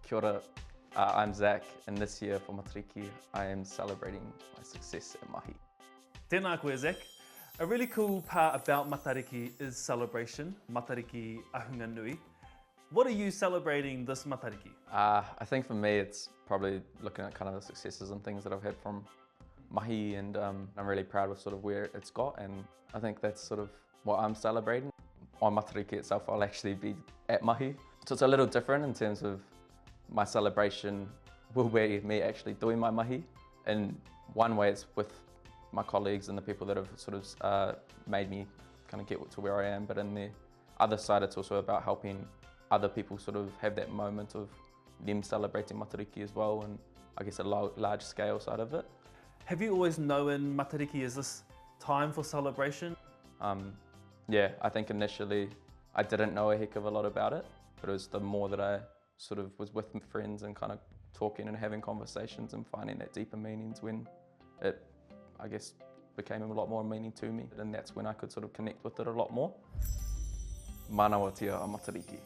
Kia ora, I'm Zach, and this year for Matariki, I am celebrating my success at mahi. Tēnā koe, Zach. A really cool part about Matariki is celebration, Matariki Ahunga Nui. What are you celebrating this Matariki? I think for me it's probably looking at kind of the successes and things that I've had from mahi, and I'm really proud of sort of where it's got, and I think that's sort of what I'm celebrating. On Matariki itself, I'll actually be at mahi. So it's a little different in terms of my celebration will be me actually doing my mahi. In one way it's with my colleagues and the people that have sort of made me kind of get to where I am, but in the other side it's also about helping other people sort of have that moment of them celebrating Matariki as well, and I guess a large scale side of it. Have you always known Matariki is this time for celebration? Yeah, I think initially I didn't know a heck of a lot about it, but it was the more that I sort of was with friends and kind of talking and having conversations and finding that deeper meanings when it, I guess, became a lot more meaning to me, and that's when I could sort of connect with it a lot more. Manawatia a Matariki.